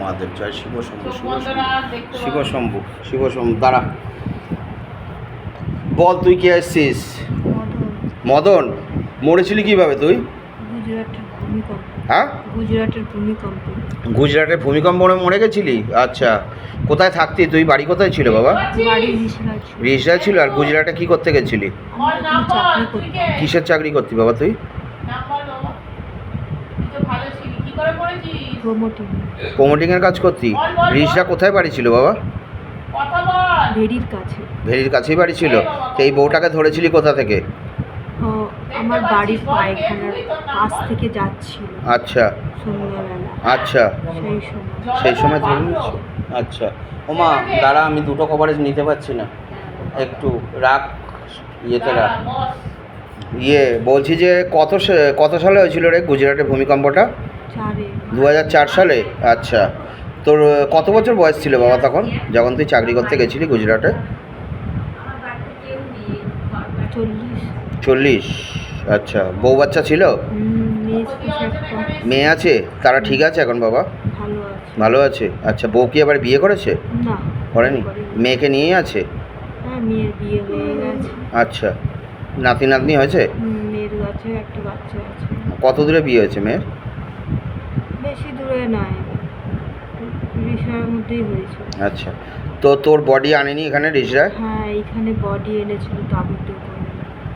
মহাদেব, জয় শিব শম্ভু, শিব শম্ভু, শিব শম্ভু। দাঁড়া, বল তুই কে আসছিস? মদন। মরেছিলি কিভাবে তুই? গুজরাটের ভূমিকম্প। হ্যাঁ, গুজরাটের ভূমিকম্প। গুজরাটের ভূমিকম্পে মরে গেছিলি? আচ্ছা, কোথায় থাকতি তুই? বাড়ি কোথায় ছিল বাবা? বাড়ি রিসরা ছিল। রিসরা ছিল। আর গুজরাটে কি করতে গেছিলি? চাকরি করতাম। কিসের চাকরি করতি বাবা তুই? প্রমোটিং। প্রমোটিংয়ের কাজ করতি। রিসরা কোথায় বাড়ি ছিল বাবা? ভেড়ির কাছে। ভেরির কাছেই বাড়ি ছিল। তো এই বউটাকে ধরেছিলি কোথা থেকে? ও আমার বাড়ির পায়খানার পাশ থেকে যাচ্ছিল আচ্ছা সন্ধ্যাবেলা। আচ্ছা, সেই সময় ধরে নিয়েছি। আচ্ছা, ওমা দাঁড়া, আমি দুটো কভারেজ নিতে পারছি না, একটু রাখ, ইয়েতে রাখ। বলছি যে কত সালে হয়েছিল রে গুজরাটের ভূমিকম্পটা? 2004 সালে। আচ্ছা, তোর কত বছর বয়স ছিল বাবা তখন, যখন তুই চাকরি করতে গেছিলি গুজরাটে? 40। আচ্ছা, বউ বাচ্চা ছিল? মেয়ে আছে? তারা ঠিক আছে এখন বাবা? ভালো আছে। আচ্ছা, বউ কি আবার বিয়ে করেছে? না, করেনি। মেয়েকে নিয়েই আছে? হ্যাঁ, মেয়ের বিয়ে হয়ে গেছে। আচ্ছা, নাতি নাতনি হয়েছে? মেয়ের কাছে একটা বাচ্চা আছে। কত দূরে বিয়ে হয়েছে মেয়ের? বেশি দূরে নয়, রিসরার মধ্যেই হয়েছে। আচ্ছা, তো তোর বডি আনেনি এখানে রিসরায়? হ্যাঁ, এখানে বডি এনেছিল তাঁবুতে করে।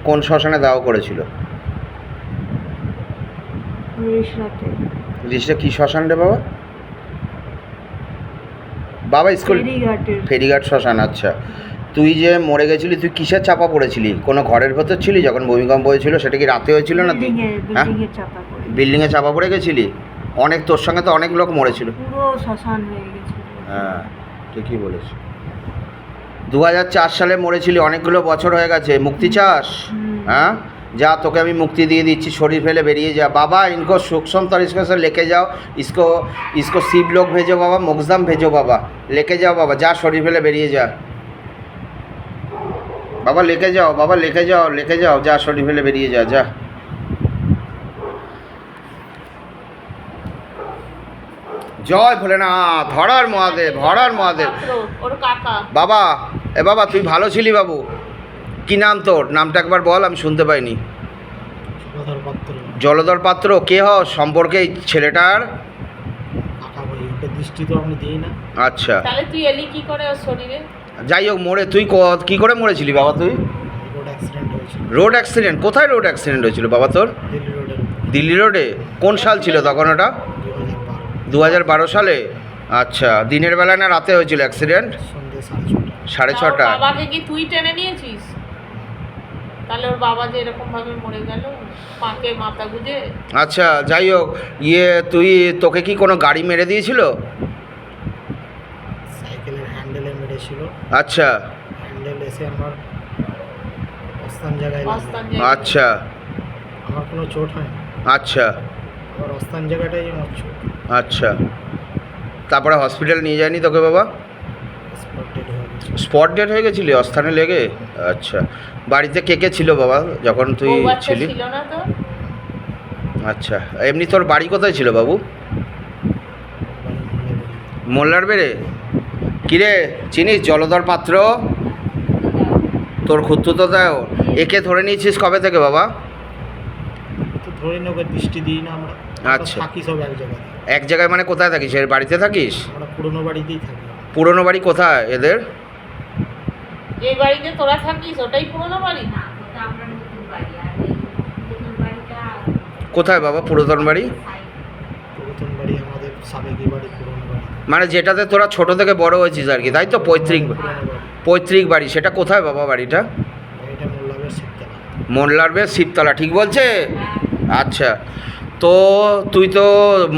কোন শ্মশানে দাও করেছিল? রিসরাতে। রিসরা কি শ্মশান রে বাবা? বাবা স্কুল ফেরিঘাট শ্মশান। আচ্ছা, তুই যে মরে গেছিলি, তুই কিসের চাপা পড়েছিলি? কোনো ঘরের ভেতর ছিলি যখন ভূমিকম্প হয়েছিল? সেটা কি রাতে হয়েছিল না? হ্যাঁ, বিল্ডিংয়ে চাপা পড়ে গেছিলি? অনেক, তোর সঙ্গে তো অনেক লোক মরেছিল। পুরো শ্মশান হয়ে গেছিল। হ্যাঁ, ঠিকই বলেছি। 2004 সালে মরেছিলি, অনেকগুলো বছর হয়ে গেছে। মুক্তি চাস? হ্যাঁ, যা, তোকে আমি মুক্তি দিয়ে দিচ্ছি, শরীর ফেলে বেরিয়ে যা বাবা। ইनको सुख समतर इसको से लेके जाओ, इसको शिव लोग भेजो बाबा, मोक्षधाम भेजो बाबा, लेके जाओ बाबा, जा शरीर ফেলে বেরিয়ে যা বাবা, लेके जाओ बाबा, लेके जाओ, जा शरीर ফেলে বেরিয়ে যা, যা। জয় ভোলেনাথ, হরার মহাদেব, হরার মহাদেব। বাবা, বাবা তুই ভালো ছিলি বাবু? কি নাম তোর? নামটা একবার বল, আমি শুনতে পাইনি। জলধর পাত্র। কে হ সম্পর্কে এই ছেলেটার? আচ্ছা, যাই হোক, মরে তুই কি করে মরেছিলি বাবা তুই? Road accident? কোথায় রোড অ্যাক্সিডেন্ট হয়েছিল বাবা তোর? দিল্লি রোডে। কোন সাল ছিল তখন ওটা? 2012 সালে। আচ্ছা, দিনের বেলা না রাতে হয়েছিল অ্যাক্সিডেন্ট? 6:30। বাবাকে কি তুই টেনে নিয়েছিস? তাহলে ওর বাবা যে এরকম ভাবে মরে গেল, পাকে মাথা গুঁজে। আচ্ছা, যাই হোক, তোকে কি কোনো গাড়ি মেরে দিয়েছিল? সাইকেলের হ্যান্ডেলে মেরেছিল। আচ্ছা, হ্যান্ডেল এসে আমার অস্থান জায়গায়। আচ্ছা, আমার কোনো চোট হয়। আচ্ছা, আমার অস্থান জায়গাটাই আমার চোট। আচ্ছা, তারপরে হসপিটাল নিয়ে যায়নি তোকে বাবা? স্পট ডেড হয়ে গেছিলি অস্থানে লেগে? আচ্ছা, বাড়িতে কে কে ছিল বাবা যখন তুই ছিলি? আচ্ছা, এমনি তোর বাড়ি কোথায় ছিল বাবু? মোল্লার বেড়ে। কিরে, চিনিস জলধর পাত্র? তোর খুঁড়তুতো দাও। একে ধরে নিয়েছিস কবে থেকে বাবা? ধরে নেব, দৃষ্টি দিই না আমরা। আচ্ছা, থাকি সব এক জায়গায়। এক জায়গায় মানে কোথায় থাকিস? এর বাড়িতে থাকিস? আমরা পুরনো বাড়িতেই থাকি। পুরনো বাড়ি কোথায় এদের? এই বাড়িতে তোরা থাকিস ওটাই পুরনো বাড়ি? না, ওটা আমরা নতুন বাড়ি। আর এই নতুন বাড়িটা কোথায় বাবা পুরাতন বাড়ি? পুরাতন বাড়ি আমাদের সাবেকি বাড়ি, পুরনো বাড়ি। মানে যেটাতে তোরা ছোট থেকে বড় হয়েছিস আর কি, তাই তো? পৈতৃক বাড়ি। সেটা কোথায় বাবা বাড়িটা? এটা মোল্লাবের শিবতলা। মোল্লাবের শিবতলা, ঠিক বলছে? আচ্ছা, তো তুই তো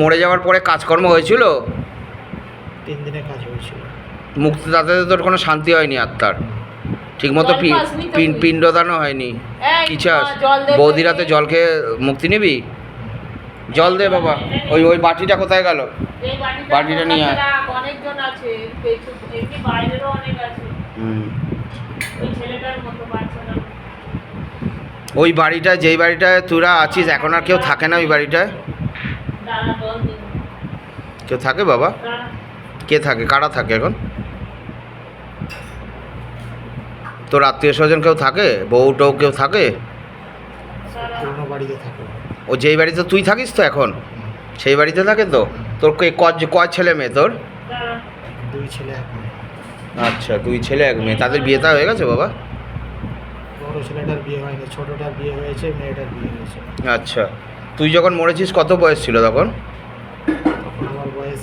মরে যাওয়ার পরে কাজকর্ম হয়েছিল? 3 দিনের কাজ হয়েছিল। মুক্তি তাতে তোর কোনো শান্তি হয়নি আত্মার? ঠিকমতো পিণ্ডদানও হয়নি? কি চাস? বৌদিরাতে জল খেয়ে মুক্তি নিবি? জল দে বাবা। ওই বাটিটা কোথায় গেল? বাটিটা নিয়ে আয়। অনেকজন আছে, এমনি বাইরেরও অনেক আছে। ওই ছেলেটার মতো বাচ্চারা। ওই বাড়িটায়, যেই বাড়িটায় তোরা আছিস, এখন আর কেউ থাকে না ওই বাড়িটায়? কেউ থাকে বাবা? কে থাকে, কারা থাকে এখন? তোর আত্মীয় স্বজন কেউ থাকে, বউ টউ কেউ থাকে? পুরোনো বাড়িতে থাকে। ও যেই বাড়িতে তুই থাকিস তো এখন, সেই বাড়িতে থাকে তো? তোর কয় ছেলে মেয়ে তোর? 2 ছেলে 1 মেয়ে। আচ্ছা, 2 ছেলে 1 মেয়ে। তাদের বিয়েটা হয়ে গেছে বাবা? বড় ছেলেটার বিয়ে হয়নি, ছোটটার বিয়ে হয়েছে, মেয়েটার বিয়ে হয়েছে। আচ্ছা, তুই যখন মরেছিস কত বয়স ছিল তখন? তখন আমার বয়স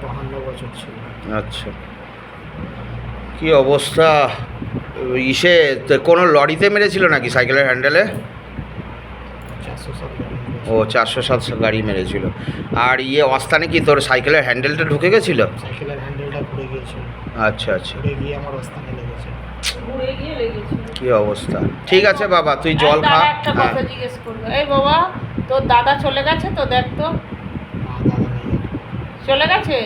52 বছর ছিল। আচ্ছা, কি অবস্থা! ইসে কোনো লরিতে মেরেছিল নাকি সাইকেলের হ্যান্ডেলে? 407 ও 407 গাড়ি মেরেছিল। আর অস্থানে কি তোর সাইকেলের হ্যান্ডেলটা ঢুকে গেছিল? সাইকেলের হ্যান্ডেলটা ঘুরে গিয়েছিল, আচ্ছা আচ্ছা, ঘুরে গিয়ে আমার অস্থানে লেগেছে। ঘুরে গিয়ে লেগেছিল। কি অবস্থা! ঠিক আছে বাবা, তুই জল খা। দাদা একটা হ্যাঁ, কথা জিজ্ঞেস করবো, এই বাবা তোর দাদা চলে গেছে তো, দেখ তো দাদা নেই। চলে গেছে।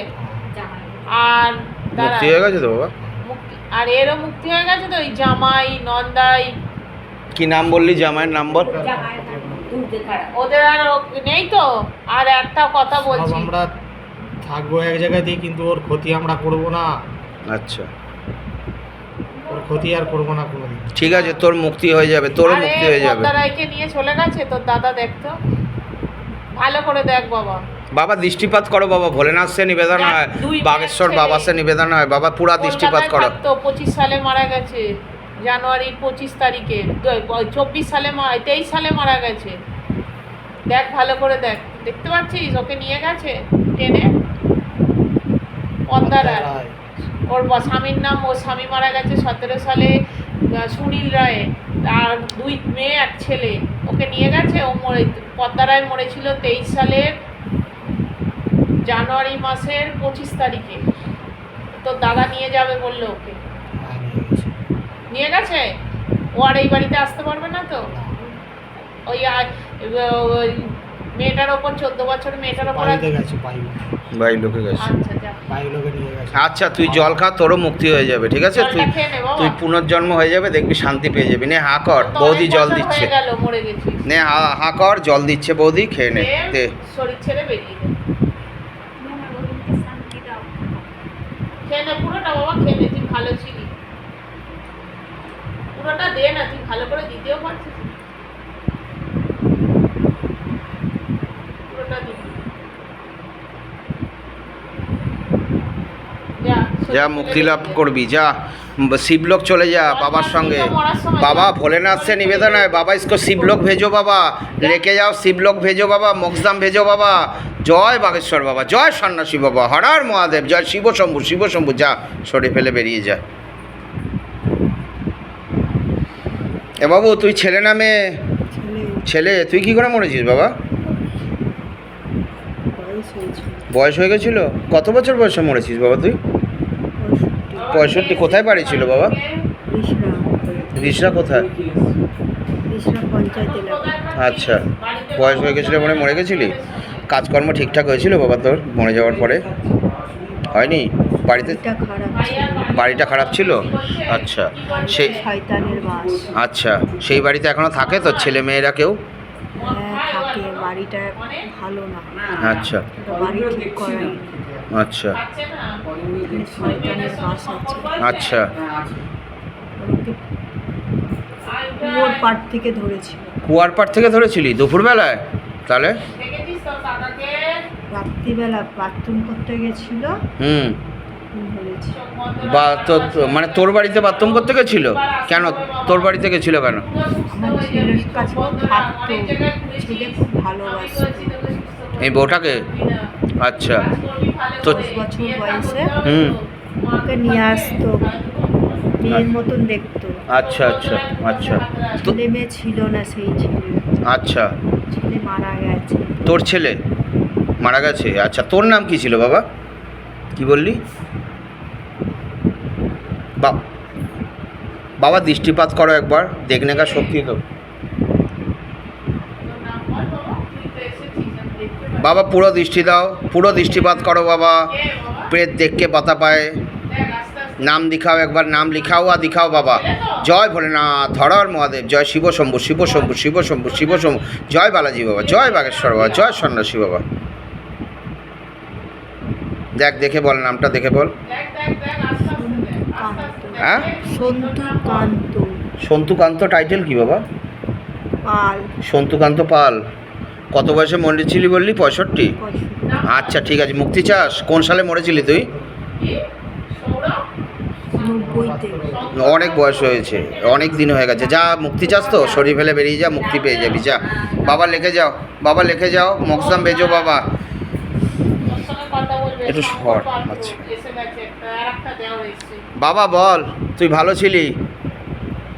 আর দাদা মুক্তি হয়ে গেছে তো বাবা? আর এরও মুক্তি হয়ে গেছে তো, ওই জামাই নন্দাই কি নাম বললি জামাইয়ের নাম্বার? ওদের আর নেই তো? আর একটা কথা সব বলছি, আমরা থাকবো এক জায়গাতেই, কিন্তু ওর ক্ষতি আমরা করব না। আচ্ছা, ওর ক্ষতি আর করব না কোনোদিন। ঠিক আছে, তোর মুক্তি হয়ে যাবে, তোরও আরে মুক্তি হয়ে যাবে। পদ্মারাইকে নিয়ে চলে গেছে তোর দাদা, দেখতো ভালো করে দেখ বাবা। বাবা দৃষ্টিপাত করো বাবা, ভোলেনাথ সে নিবেদন হয়, দুই বাগেশ্বর মেয়ের বাবা ছেলে। সে নিবেদন হয় বাবা, পুরা দৃষ্টিপাত করো। তো 25 সালে মারা গেছে, জানুয়ারির 25 তারিখে। 24 সালে 23 সালে মারা গেছে। দেখ ভালো করে দেখ, দেখতে পাচ্ছিস ওকে নিয়ে গেছে টেনে পদ্মারায়। ওর স্বামীর নাম, ওর স্বামী মারা গেছে 17 সালে সুনীল রায়, আর 2 মেয়ে 1 ছেলে। ওকে নিয়ে গেছে, ও পদ্মারায় মরেছিল 23 সালের জানুয়ারি মাসের 25 তারিখে। তো দাদা নিয়ে যাবে বললো ওকে, নিয়ে গেছে। ও আর এই বাড়িতে আসতে পারবে না তো? ওই ওই মেয়েটার ওপর 14 বছর মেয়েটার ওপর। বাড়িতে গেছে, ভাই লোকে গেছে। আচ্ছা যা, বাইরে লোকে নিয়ে গেছে। আচ্ছা, তুই জল খা, তোরও মুক্তি হয়ে যাবে, ঠিক আছে? জলটা তুই খেয়ে নে বাবা। তুই পুনর্জন্ম হয়ে যাবে, দেখবি শান্তি পেয়ে যাবি। নে হা কর, তো বৌদি অনেক জল বছর দিচ্ছে। হয়ে গেল মরে গেছিস। নে হা কর, জল দিচ্ছে বৌদি, খেয়ে নে। খেয়ে দে। শরীর ছেড়ে বেরিয়ে দে। খেয়ে নে পুরোটা বাবা, খেয়ে নে, তুই ভালো ছিলি। পুরোটা দে না, তুই ভালো করে দিতেও পারছিস না। পুরোটা দিবি। যা মুক্তি লাভ করবি, যা শিবলোক চলে যা বাবার সঙ্গে। বাবা ভোলেনাথ से निवेदन है, बाबा इसको शिवलोक भेजो बाबा, लेके जाओ शिवलोक भेजो बाबा, मोक्षधाम भेजो बाबा। জয় বাগেশ্বর বাবা, জয় সন্ন্যাসী বাবা, হর হর মহাদেব, জয় শিব শম্ভু, শিব শম্ভু। যা সরে ফেলে বেরিয়ে যা। এ বাবু, তুই ছেলে না মেয়ে? ছেলে ছেলে। তুই কি করে মরেছিস বাবা? বয়স হয়েছিল বয়স হয়ে গেছিল? কত বছর বয়সে মরেছিস বাবা তুই? 65। কোথায় বাড়ি ছিল বাবা? রিসরা কোথায়? রিসরা পঞ্চায়েত এলাকা। আচ্ছা, বয়স হয়ে গেছিলো মনে মরে গেছিলি? কাজকর্ম ঠিকঠাক হয়েছিল বাবা তোর মরে যাওয়ার পরে? হয়নি? বাড়িতে এটা খারাপ ছিল। বাড়িটা খারাপ ছিল? আচ্ছা, সেই শয়তানের বাস। আচ্ছা, সেই বাড়িতে এখনো থাকে তোর ছেলে মেয়েরা কেউ? হ্যাঁ থাকে, বাড়িটা ভালো না, আচ্ছা ওটা বাড়ি ঠিক করাই। আচ্ছা এখানে শয়তানের বাস আছে। আচ্ছা। ওকে কুয়োর পাড় থেকে ধরেছিল। কুয়ার পাড় থেকে ধরেছিলি দুপুরবেলায়? তাহলে দেখেছিস তোর দাদাকে? রাত্রিবেলা বাথরুম করতে গেছিল, হুম, ধরেছি। বা মানে তোর বাড়িতে বাথরুম করতে গেছিল? কেন তোর বাড়িতে গেছিল কেন? আমার ছেলের কাছেও থাকতো, ছেলে খুব ভালোবাসতো। এই বউটাকে? আচ্ছা, তো 10 বছর বয়সে হুম, ওকে নিয়ে আসতো, মেয়ের মতন দেখতো। আচ্ছা আচ্ছা আচ্ছা। তো ছেলে মেয়ে ছিল না সেই ছেলে, আচ্ছা, ছেলে মারা গেছে। তোর ছেলে মারা গেছে? আচ্ছা, তোর নাম কি ছিল বাবা? কি বললি? বাবা দৃষ্টিপাত করো একবার, দেখনে কা শক্তি তো। বাবা পুরো দৃষ্টি দাও, পুরো দৃষ্টিপাত করো বাবা। প্রেত দেখকে পাতা পায়, নাম দিখাও একবার, নাম লিখাও আর দিখাও বাবা। জয় ভোলেনাথ, হর হর মহাদেব, জয় শিব শম্ভু, শিব শম্ভু, শিব শম্ভু, শিব শম্ভু। জয় বালাজি বাবা, জয় বাগেশ্বর বাবা, জয় সন্ন্যাসী বাবা। দেখ দেখে বল, নামটা দেখে বল। দেখ দেখ দেখ আস্তে আস্তে দেখ, আস্তে আস্তে দেখ। হ্যাঁ? সন্তুকান্ত সন্তুকান্ত টাইটেল কি বাবা? পাল। সন্তুকান্ত পাল। কত বয়সে মরেছিলি বললি? 65। পঁয়ষট্টি। আচ্ছা ঠিক আছে। মুক্তি চাস? কোন সালে মরেছিলি তুই? কি? সৌরভ? 90-তে। অনেক বয়স হয়েছে, অনেক দিন হয়ে গেছে। যা মুক্তি চাস তো শরীর ফেলে বেরিয়ে যা, মুক্তি পেয়ে যাবি। যা বাবা লিখে যাও, বাবা লিখে যাও, মকসাম বেজো বাবা। তোর সঙ্গে কথা বলবে, একটু শঙ্কর short, পাত্র আচ্ছা। এসে গেছে, আরেকটা দেওয়া হয়েছে। বাবা বল, তুই ভালো ছিলি?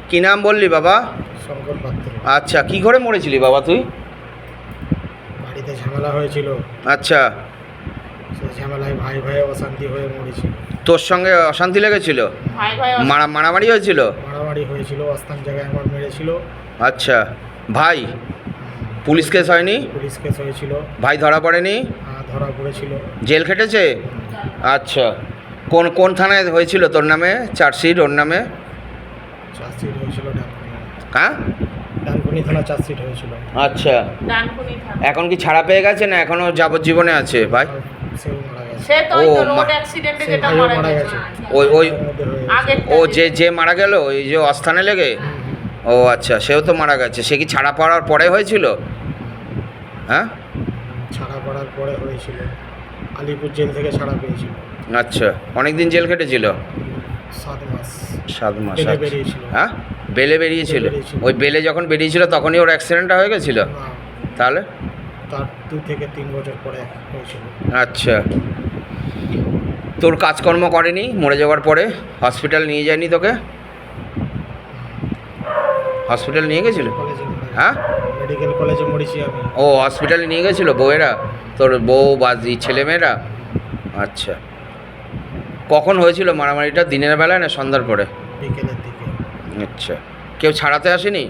কি নাম বললি বাবা? শঙ্কর পাত্র। আচ্ছা, কি করে মরেছিলি বাবা তুই? বাড়িতে ঝামেলা হয়েছিল, আচ্ছা, সেই ঝামেলায় ভাই ভাই অশান্তি হয়ে মরেছিল। তোর সঙ্গে অশান্তি লেগেছিল? ভাই ভাই মারামারি হয়েছিল? মারামারি হয়েছিল, অস্থান জায়গায় আমার মেরেছিল। আচ্ছা, ভাই পুলিশ কেস হয়নি? পুলিশ কেস হয়েছিল, ভাই ধরা পড়েনি? ধরা পড়েছিল। জেল খেটেছে? আচ্ছা, কোন কোন থানায় হয়েছিল তোর নামে চার্জশিট? ওর নামে? চার্জশিট হয়েছিল ডানকুনি। হ্যাঁ, ডানকুনি থানা চার্জশিট হয়েছিল। আচ্ছা। ডানকুনি থানা। এখন কি ছাড়া পেয়ে গেছে না এখনো যাবজ্জীবনে আছে ভাই? আর সেও মারা গেছে। সে তো ওই ও, তো রোড মা- অ্যাক্সিডেন্টে সে যেটা ভাইও মারা মারা গেছে। গেছে। ওই এর মধ্যে হয়ে গেছে। আগের ও যে মারা গেল ওই যে অস্থানে লেগে? ও আচ্ছা, সেও তো মারা গেছে। সে কি ছাড়া পাওয়ার পরে হয়েছিল? হ্যাঁ, ছাড়া পড়ার পরে হয়েছিল, আলিপুর জেল থেকে ছাড়া পেয়েছিল। আচ্ছা। অনেক দিন জেল খেটেছিল? 7 মাস 7 মাস। বেলে আচ্ছা। বেরিয়েছিল। হ্যাঁ, বেলে বেরিয়েছিল? বেলে বেরিয়েছিল। ওই বেলে যখন বেরিয়েছিল তখনই ওর অ্যাক্সিডেন্টটা হয়ে গেছিল? না, তাহলে? তার 2 থেকে 3 বছর পরে হয়েছিল। আচ্ছা, তোর কাজকর্ম করেনি মরে যাওয়ার পরে? হসপিটাল নিয়ে যায়নি তোকে? হসপিটাল নিয়ে গেছিল? কলেজে হ্যাঁ, মেডিকেল কলেজে মরেছি আমি। ও হসপিটালে নিয়ে গেছিলো বউয়েরা, তোর বউ বা ছেলেমেয়েরা? আচ্ছা, কখন হয়েছিল মারামারিটা? দিনের বেলায় না সন্ধ্যার পরে? বিকেলের দিকে। আচ্ছা, কেউ ছাড়াতে আসেনি?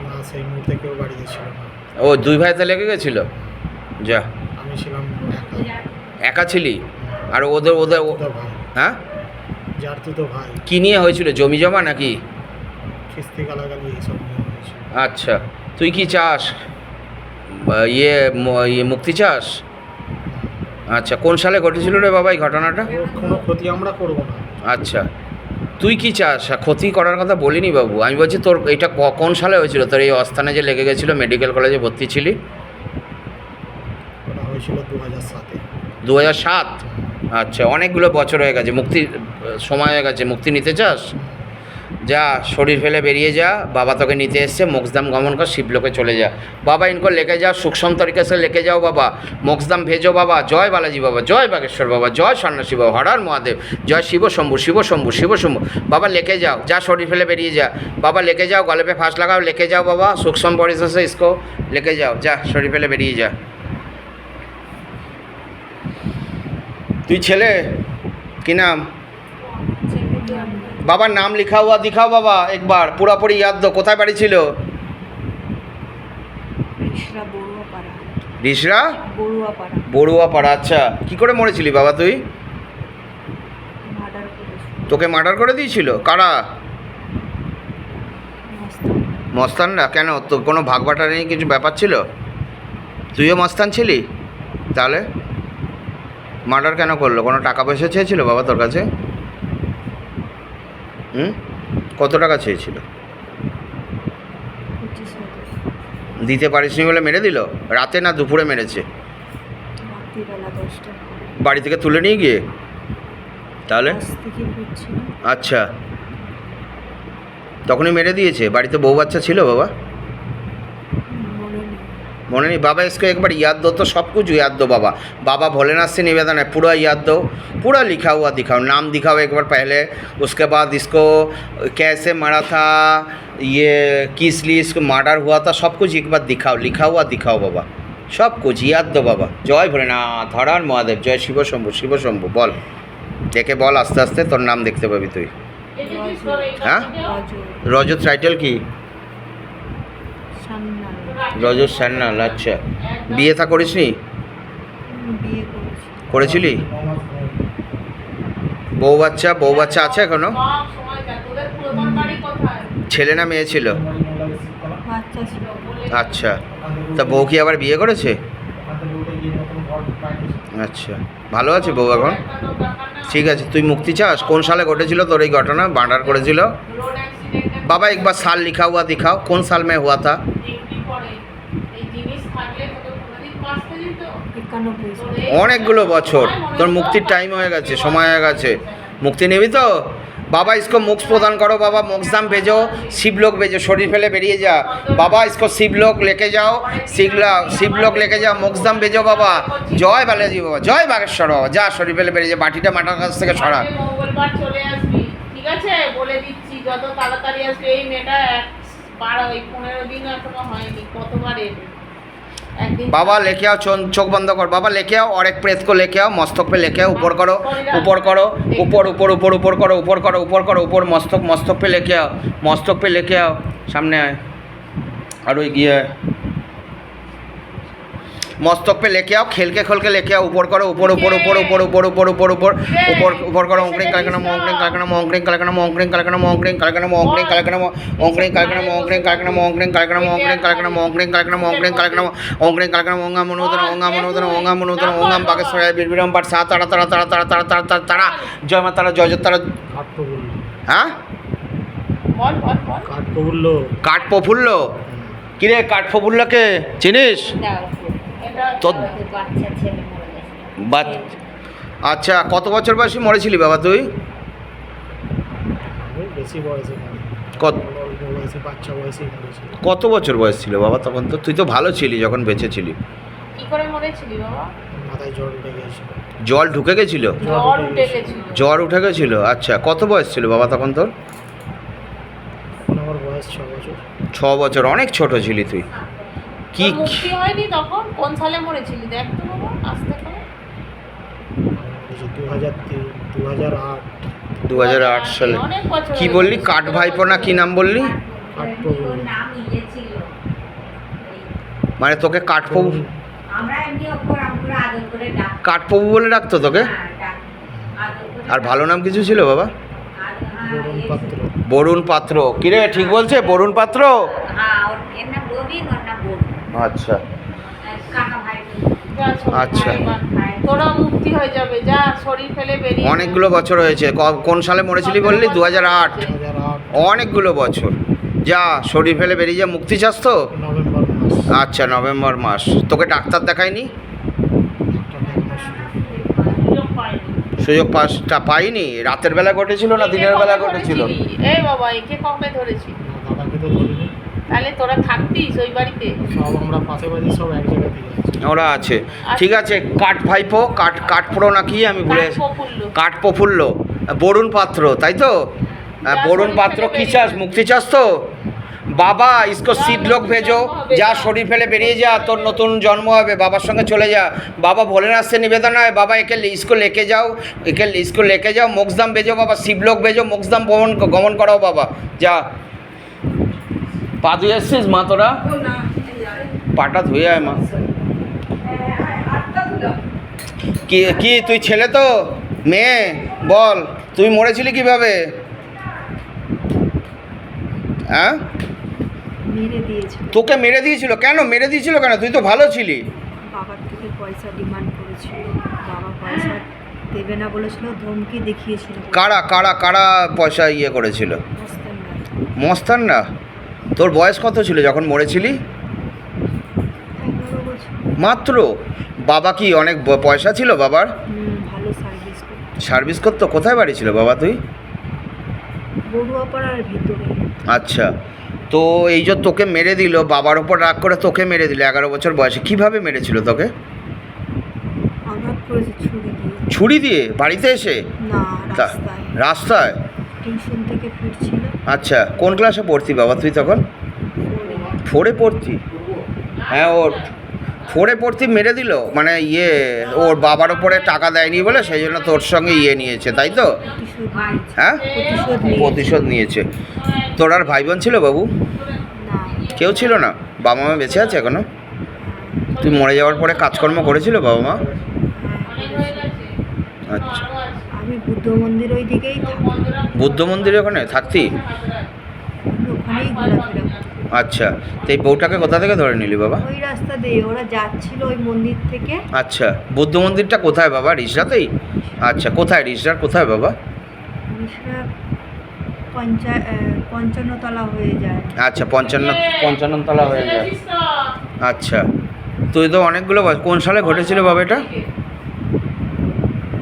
না, সেই মুহূর্তে কেউ বাড়িতে ছিল না। ও, দুই ভাইতে লেগে গেছিল? যা, আমি ছিলাম একা। একা ছিলি? আর ওদের ওদের তো ভাই, হ্যাঁ, যার তো ভাই, কী নিয়ে হয়েছিল? জমি জমা নাকি? কিস্তি গালাগালি এইসব নিয়ে হয়েছিল। আচ্ছা, তুই কি চাস? ইয়ে মুক্তি চাস? আচ্ছা, কোন সালে ঘটেছিল রে বাবা এই ঘটনাটা? ওর কোনো ক্ষতি আমরা করব না। আচ্ছা, তুই কি চাস? ক্ষতি করার কথা বলিনি বাবু, আমি বলছি তোর এটা কোন সালে হয়েছিল? তোর এই অস্থানে যে লেগে গেছিলো, মেডিকেল কলেজে ভর্তি ছিলি? ওটা হয়েছিল 2007-এ। 2007? আচ্ছা, অনেকগুলো বছর হয়ে গেছে, মুক্তির সময় হয়ে গেছে। মুক্তি নিতে চাস? যা, শরীর ফেলে বেরিয়ে যা, বাবা তোকে নিতে এসছে। মোক্ষধাম গমন কর, শিবলোকে চলে যা বাবা। ইনকো লেকে যাও, সুখসম তরিকে সে লেকে যাও বাবা। মোক্ষধাম ভেজো বাবা। জয় বালাজি বাবা, জয় বাগেশ্বর বাবা, জয় সন্ন্যাসী বাবা, হর হর মহাদেব, জয় শিব শম্ভু, শিব শম্ভু, শিব শম্ভু। বাবা লেকে যাও, যা শরীর ফেলে বেরিয়ে যা বাবা। লেকে যাও, গলে पे फांस लगाओ, लेके जाओ बाबा। सूक्ष्म परिसर से इसको लेके जाओ, जा शरीर ফেলে বেরিয়ে যা। তুই ছেলে, কি নাম? বাবার नाम लिखा हुआ दिखाओ बाबा एक बार, पूरा पूरी याद दो। কোথায় বাড়ি ছিল? রিসরা বড়ুয়াপাড়া। রিসরা বড়ুয়াপাড়া। বড়ুয়াপাড়া। আচ্ছা, কি করে মরেছিলি বাবা তুই? মার্ডার করেছিল। তোকে মার্ডার করে দিয়েছিল কারা? মস্তান। মস্তানরা? কেন, তোর কোনো ভাগবাটা নেই, কিছু ব্যাপার ছিল? তুইও মস্তান ছিলি? তাহলে মার্ডার কেন করলো? কোনো টাকা পয়সা চেয়েছিল বাবা তোর কাছে? কত টাকা চেয়েছিল? 25,000। দিতে পারিসনি বলে মেরে দিল? রাতে না দুপুরে মেরেছে? রাত্রিবেলা 10টা। বাড়ি থেকে তুলে নিয়ে গিয়ে? তাহলে? বাস থেকে ফিরছিল। আচ্ছা, তখনই মেরে দিয়েছে? বাড়িতে বউ বাচ্চা ছিল বাবা? মনে নেই। মনে नहीं बाबा, इसको एक बार याद दो तो सब कुछ याद दो बाबा। बाबा भोलेनाथ से निवेदन है, पूरा याद दो, पूरा लिखा हुआ दिखाओ, नाम दिखाओ एक बार पहले, उसके बाद इसको कैसे मरा था, ये किस लिए इसको मर्डर हुआ था, सब कुछ एक बार दिखाओ, लिखा हुआ दिखाओ बाबा, सब कुछ याद दो बाबा। जय भोलेनाथ, हर हर महादेव, जय शिव शंभु, शिव शंभु। বল, দেখে বল আস্তে আস্তে, তোর নাম দেখতে পাবি তুই। হ্যাঁ, রজত টাইটেল কি? সান্নাল। রজত সান্যাল। আচ্ছা, বিয়ে থা করিসনি? বিয়ে করেছি। করেছিলি? বউ বাচ্চা আছে এখনো? সব সময় যা, তোদের পুরাতন বাড়ি কোথায়? ছেলে না মেয়ে ছিল? বাচ্চা ছিল। আচ্ছা, তা বউ কি আবার বিয়ে করেছে? আচ্ছা, ভালো আছে বউ এখন? ঠিক আছে, তুই মুক্তি চাস? কোন সালে ঘটেছিল তোর এই ঘটনা, মার্ডার করেছিল? रोड एक्सीडेंट बाबा एक बार साल लिखा हुआ दिखाओ, कौन साल में हुआ था? এই জিনিস থাকলে তোকে কোনোদিন বাঁচতে দিত? 91 সাল। অনেকগুলো বছর, তোর মুক্তির টাইম হয়ে গেছে, সময় হয়ে গেছে। মুক্তি নিবি তো? बाबा इसको मोक्ष प्रदान करो, बाबा मोक्षधाम भेजो, शिवलोक भेजो, शरीर फैले बेरिए जा बाबा, इसको शिवलोक लेके जाओ, शिवलोक लेके जाओ, मोक्षधाम भेजो बाबा। जय बालाजी बाबा, जय बागेश्वर बाबा, जा शरीर फैले बेरिए जा, बाटिटा माटार काछ থেকে সরা। আজকে মঙ্গলবার চলে আসবি, ঠিক আছে? বলে দিচ্ছি যত তাড়াতাড়ি আসবে। এই মেয়েটা 15 দিন এখনো হয়নি, কতবার এলো একদিন। बाबा लेके आओ, चोख बंद कर बाबा, लेके आओ और एक प्रेत को लेके आओ, मस्तक पे लेके आओ, ऊपर करो, ऊपर करो, ऊपर ऊपर ऊपर ऊपर करो, ऊपर करो, ऊपर करो, ऊपर मस्तक पे लेके आओ, मस्तक पे लेके आओ, सामने आए और ये मस्तक पे लेके आओ, खेल के लेके आओ, ऊपर करो, ऊपर ऊपर ऊपर ऊपर ऊपर ऊपर ऊपर ऊपर ऊपर ऊपर करो, ओंकरिंग कलकनम ओंकरिंग कलकनम ओंकरिंग कलकनम ओंकरिंग कलकनम ओंकरिंग कलकनम ओंकरिंग कलकनम ओंकरिंग कलकनम ओंकरिंग कलकनम ओंकरिंग कलकनम ओंकरिंग कलकनम ओंकरिंग कलकनम ओंकरिंग कलकनम ओंकरिंग कलकनम ओंगा मनोदन ओंगा बागेश्वराय बीरबिरम पाठ सा तारा तारा तारा तारा तारा तारा तारा तारा जय माता तारा जय जय तारा। কাঠ প্রফুল্ল, হ্যাঁ, বল বল বল। কাঠ প্রফুল্ল। কাঠ প্রফুল্ল? কিরে কাঠ প্রফুল্লকে চিনিস? এটা তোর বাচ্চা ছেলে মরে গেছে। আচ্ছা, কত বছর বয়সে মরেছিলি বাবা তুই? ওই বেশি বয়সে না, কত অল্প বয়সে, বাচ্চা বয়সেই মরেছিল। কত বছর বয়স ছিল বাবা তখন? তো তুই তো ভালো ছিলি যখন বেঁচে ছিলি। কি করে মরেছিলি বাবা? মাথায় জ্বর উঠে গিয়েছিল। জল ঢুকে গেছিল? জ্বর উঠে গেছিল। জ্বর উঠে গেছিল, আচ্ছা। কত বয়স ছিল বাবা তখন তোর? এখন আমার বয়স 6 বছর। 6 বছর, অনেক ছোট ছিলি তুই। কি তোর মুক্তি হয়নি তখন? কোন সালে মরেছিলি দেখ তো বাবা, আস্তে করে। 2008। 2008 সালে। অনেক বছর কি হয়ে বললি? গেছে। কাঠ ভাইপো না কি নাম বললি? কাঠ প্রফুল্ল। নাম ইয়ে ছিল। মানে তোকে কাঠপ্রভু, আমরা এমনি ওপর আমরা আদর করে ডাক। কাঠপ্রভু বলে ডাকতো তোকে? আদর করে আর ভালো নাম কিছু ছিল বাবা? বরুণ পাত্র। বরুণ পাত্র। কিরে ঠিক বলছে বরুণ পাত্র? হ্যাঁ, ওর এর নাম রবিন, ওর নাম বরুণ। আচ্ছা কাকা ভাই। যা শরীর আচ্ছা। ভাই, তোরা মুক্তি হয়ে যাবে, যা শরীর ফেলে বেরিয়ে। অনেকগুলো বছর হয়েছে। কোন সালে মরেছিলি বললি? 2008। 2008 অনেকগুলো বছর। যা শরীর ফেলে বেরিয়ে যা, মুক্তি চাস তো? নভেম্বর মাস। আচ্ছা, নভেম্বর মাস। তোকে ডাক্তার দেখায়নি? একটা দেখানোর সুযোগ পাইনি। সুযোগ পাইনি? রাতের বেলা ঘটেছিল না দিনের বেলা ঘটেছিল? এই বাবা, একে কবে ধরেছি? দাদাকে তো ধরিনি। তাহলে তোরা থাকতিস ওই বাড়িতে? সব আমরা পাশে বাড়ি সব এক জায়গায় দিয়ে আছি। ওরা আছে, ঠিক আছে। কাঠ ভাইপো, কাঠপোড়ো না কি আমি ভুলে গেছি। প্রফুল্ল। কাঠ প্রফুল্ল, বরুণ পাত্র, তাই তো? বরুণ পাত্র কি চাস? মুক্তি চাস তো? বাবা इसको শিবলোক ভেজো, যা শরীর ফেলে বেরিয়ে যা, তোর নতুন জন্ম হবে, বাবার সঙ্গে চলে যা। বাবা ভোলেনাথ से निवेदन है, बाबा इसको लेके जाओ, इसको लेके जाओ, मोक्षधाम भेजो बाबा, शिवलोक भेजो, मोक्षधाम गमन कराओ बाबा। যা পা ধুয়ে এসছিস মা তোরা? পাটা ধুয়ে আয় মা। কি কি তুই ছেলে তো মেয়ে? বল, তুই মরেছিলি কিভাবে? হ্যাঁ, মেরে দিয়েছিল। তোকে মেরে দিয়েছিল কেন? মেরে দিয়েছিল কেন? তুই তো ভালো ছিলি। বাবার থেকে পয়সা ডিমান্ড করেছিল, বাবা পয়সা দেবে না বলেছিল, ধমকি দেখিয়েছিল। কারা কারা কারা পয়সা ইয়ে করেছিল? বুঝতেন না। মস্তান না? তোর বয়স কত ছিল যখন মরেছিলি? 11 বছর। মাত্র? বাবা কি অনেক পয়সা ছিল বাবার? ভালো সার্ভিস করে। সার্ভিস করতো? কোথায় বাড়ি ছিল বাবা তুই? বড়ুয়াপাড়ার ভিতরে। আচ্ছা, তো এই যে তোকে মেরে দিল, বাবার ওপর রাগ করে তোকে মেরে দিল 11 বছর বয়সে। কিভাবে মেরেছিল তোকে? আঘাত করেছে ছুরি দিয়ে। ছুরি দিয়ে বাড়িতে এসে? না, তা- রাস্তায়। রাস্তায়? টিউশন থেকে ফিরছিল। আচ্ছা, কোন ক্লাসে পড়তি বাবা তুই তখন? 4-এ পড়তি? হ্যাঁ, ওর 4-এ পড়তি মেরে দিল মানে ইয়ে, ওর বাবার ওপরে টাকা দেয়নি বলে সেই জন্য তোর সঙ্গে ইয়ে নিয়েছে, তাই তো? প্রতিশোধ নিয়েছে। হ্যাঁ, প্রতিশোধ নিয়েছে। তোর আর ভাই বোন ছিল বাবু? না। কেউ ছিল না? বাবা মা বেঁচে আছে এখনো? তুই মরে যাওয়ার পরে কাজকর্ম করেছিল বাবা মা? অনেক হয়ে গেছে। আচ্ছা, আরো আছে। আমি বুদ্ধ মন্দির ওই দিকেই থাকি। বুদ্ধ মন্দিরে ওখানে থাকতি? ওখানেই ঘোরাফেরা করি। আচ্ছা, তো এই বউটাকে কোথা থেকে ধরে নিলি বাবা? ওই রাস্তা দিয়ে ওরা যাচ্ছিল ওই মন্দির থেকে। আচ্ছা, বুদ্ধ মন্দিরটা কোথায় বাবা? রিসরাতেই? আচ্ছা, কোথায় রিসরার কোথায় বাবা? রিসরা 55 তলা হয়ে যায়। আচ্ছা, 55 তলা হয়ে যায়। বুঝেছিস তো? আচ্ছা, তুই তো অনেকগুলো কোন সালে ঘটেছিল বাবা এটা?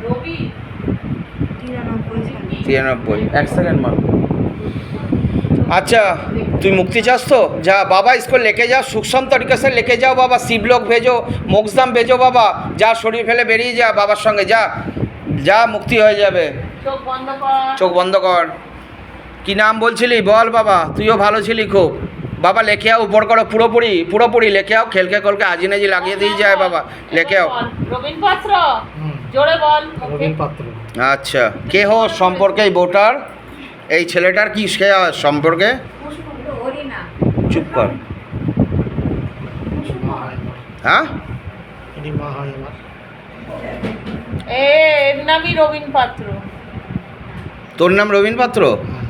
রবি 93 সালে। 93। এক সেকেন্ড মা। अच्छा तुम मुक्ति चास तो जा बाबा इसको लेके जाओ सूक्ष्म तरीके से लेके जाओ बाबा शिवलोक भेजो मोक्षधाम भेजो बाबा जा शरीर फेले बेरिए जा बाबार संगे जा जा मुक्ति हो जाबे चोख बंद कर कि नाम बोलছিলি বল বাবা তুইও ভালো ছিলি খুব বাবা लेके आओ ऊपर करो পুরোপুরি लेके आओ खेल के खोल के आजी नाजी লাগিয়ে দিয়ে যায় বাবা लेके आओ রবীন পাত্র জোরে বল রবীন পাত্র। আচ্ছা কে হো সম্পর্কে এই বউটার এই ছেলেটার কি সে সম্পর্কে চুপ কর মা হয় আমার। হ্যাঁ ইনি মা হয় আমার। এর নামই রবীন পাত্র তোর নাম রবীন পাত্র হ্যাঁ।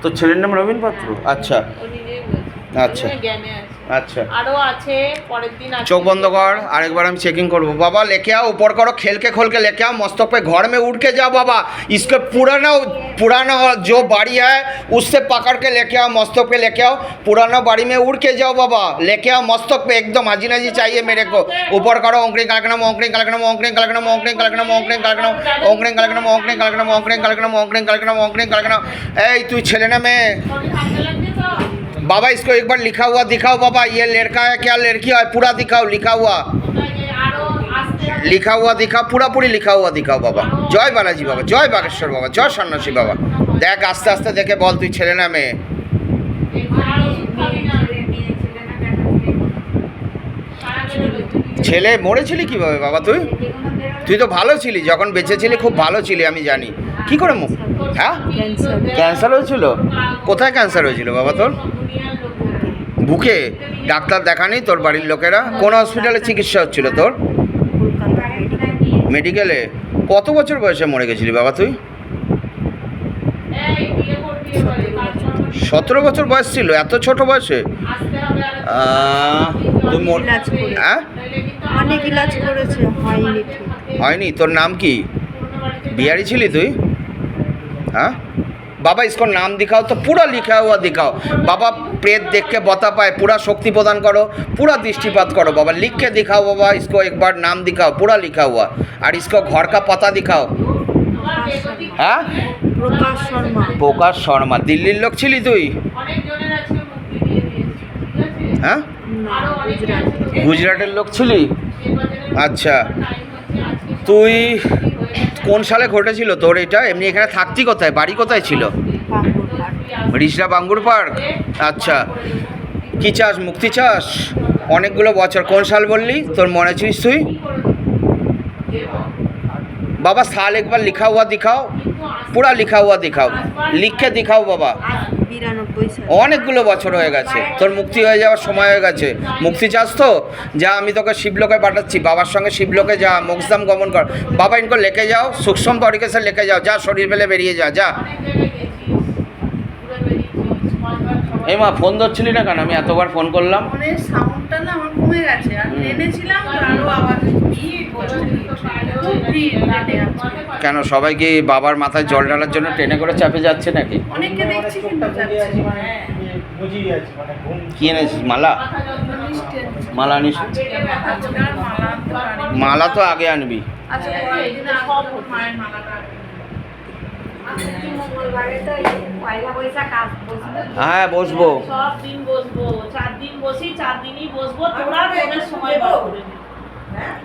তোর ছেলের নাম রবীন পাত্র আচ্ছা ও নিজেই বলছে আচ্ছা। জ্ঞানে আছে अच्छा আরো আছে পরের দিন আছে चोख बंद कर आरेक बार हम चेकिंग करबो बाबा लेके आओ ऊपर करो खेल के खोल के लेके आओ मस्तक पे घर में उठ के जाओ बाबा इसके पुराना जो बाड़ी है उससे पकड़ के लेके आओ मस्तक पे लेके आओ पुराना बाड़ी में उड़ के जाओ बाबा लेके आओ मस्तक पे एकदम हाजी नाजी चाहिए मेरे को ऊपर करो ओंकरिंग कलकनम ओंकरिंग कलकनम ओंकरिंग कलकनम ओंकरिंग कलकनम ओंकरिंग कलकनम ओंकरिंग कलकनम ओंकरिंग कलकनम ओंकरिंग कलकनम ओंकरिंग कलकनम ओंकरिंग कलकनम ए तू छेले ना में बाबा इसको एक बार लिखा हुआ दिखाओ बाबा ये लड़का है क्या लड़की है पूरा दिखाओ लिखा हुआ दिखाओ पूरा लिखा हुआ दिखाओ बाबा जय बालाजी बाबा जय बागेश्वर बाबा जय सन्यासी बाबा देख आस्ते आस्ते देखे बोल तुई छेले ना मेये ছেলে মরেছিলি কিভাবে বাবা তুই তুই তো ভালো ছিলি যখন বেঁচে ছিলি খুব ভালো ছিলি আমি জানি কি করে হ্যাঁ ক্যান্সার হয়েছিল কোথায় ক্যান্সার হয়েছিল বাবা তোর বুকে ডাক্তার দেখানি তোর বাড়ির লোকেরা কোন হসপিটালে চিকিৎসা হচ্ছিল তোর মেডিকেলে কত বছর বয়সে মরে গেছিলি বাবা তুই 17 বছর বয়স ছিল এত ছোট বয়সে তুই হ্যাঁ অনেক ইলাজ করেছে হয়নি হয়নি তোর नाम की बिहारी छिली तुई हाँ बाबा इसको नाम दिखाओ तो पूरा लिखा हुआ दिखाओ बाबा प्रेत देख के बता पाए पूरा शक्ति प्रदान करो पूरा दृष्टिपात करो बाबा लिख के दिखाओ बाबा इसको एक बार नाम दिखाओ पूरा लिखा हुआ और इसको घर का पता दिखाओ हाँ प्रकाश शर्मा दिल्ली लोग छिली तुई हाँ गुजराटेर लोक छिली अच्छा তুই কোন সালে ঘটেছিল তোর এটা এমনি এখানে থাকতি কোথায় বাড়ি কোথায় ছিল রিসরা বাঙ্গুর পার্ক আচ্ছা কি চাস মুক্তি চাস অনেকগুলো বছর কোন সাল বললি তোর মনে ছিস তুই बाबा साल एक बार लिखा हुआ दिखाओ पूरा लिखा हुआ दिखाओ लिख के दिखाओ बाबा অনেকগুলো বছর হয়ে গেছে তোর মুক্তি হয়ে যাওয়ার সময় হয়ে গেছে মুক্তি চাস তো যা আমি তোকে শিবলোকে পাঠাচ্ছি বাবার সঙ্গে শিবলোকে যা মোক্ষধাম গমন কর বাবা ইনকো লেকে যাও सूक्ष्म तरीके से लेके जाओ যা শরীর ফেলে বেরিয়ে যা যা এই মা ফোন ধরছিলি না কেন আমি এতবার ফোন করলাম ফোনের সাউন্ডটা না আমার কমে গেছে আর এনেছিলাম আরো আওয়াজ খুব ভিড় নেটে আছে। কেন সবাই কি বাবার মাথায় জল ঢালার জন্য ট্রেনে করে চাপে যাচ্ছে নাকি অনেককে দেখছি কিন্তু যাচ্ছে বুঝিয়ে যাচ্ছে মানে ঘুম কি এনেছিস মালা মালা আনিস মালা তো আগে আনবি আচ্ছা কয়েকদিন আগে মায়ের মালাটা হ্যাঁ বসবো সব দিন বসবো 4 দিন বসি 4 দিনই বসবো তোরা তোদের সময় বার করে নে হ্যাঁ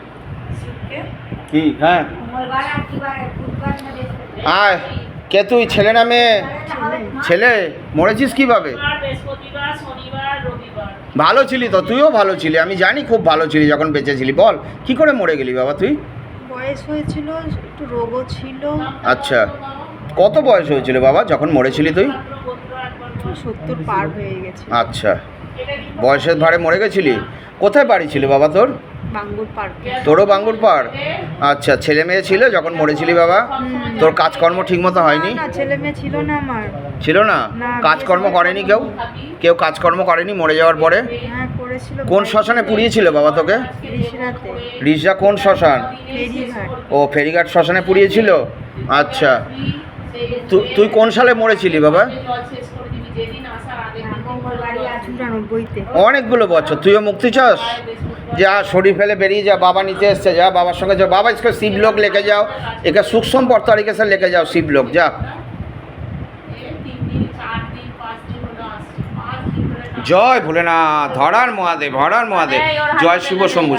কি হ্যাঁ আয় কে তুই ছেলে না মেয়ে ছেলে মরেছিস কিভাবে বৃহস্পতিবার শনিবার রবিবার ভালো ছিলি তো তুইও ভালো ছিলি আমি জানি খুব ভালো ছিলি যখন বেঁচে ছিলি বল কি করে মরে গেলি বাবা তুই বয়স হয়েছিল একটু রোগও ছিল আচ্ছা কত বয়স হয়েছিল বাবা যখন মরেছিলি তুই 70 পার হয়ে গেছে আচ্ছা বয়সের ভারে মরে গেছিলি কোথায় বাড়ি ছিল বাবা তোর বাঙ্গুর পার্কে। তোরও বাঙ্গুর পাড়? আচ্ছা, ছেলে মেয়ে ছিল যখন মরেছিলি বাবা? তোর কাজকর্ম ঠিক মতো হয়নি? না, ছেলে মেয়ে ছিল না আমার। ছিল না? না, কাজকর্ম করেনি কেউ? কেউ কাজকর্ম করেনি মরে যাওয়ার পরে? হ্যাঁ করেছিল। কোন শ্মশানে পুড়িয়েছিল বাবা তোকে? ঋষিরাতে। রিজা কোন শ্মশান? ফেরিঘাট। ও ফেরিঘাট শ্মশানে পুড়িয়েছিল। আচ্ছা, তুই কোন সালে মরেছিলি বাবা? আমার বাড়ি 94-তে। অনেকগুলো বছর। তুইও মুক্তি চাস? যা, শরীর ফেলে বেরিয়ে যা, বাবা নিতে এসছে, যা বাবার সঙ্গে যা। বাবা इसको শিবলোক লেকে যাও, একে सूक्ष्म पढ़ तरीके से लेके जाओ शिवलोक। जा, জয় ভোলেনাথ, হর হর মহাদেব, হর হর মহাদেব, জয় শিব শম্ভু।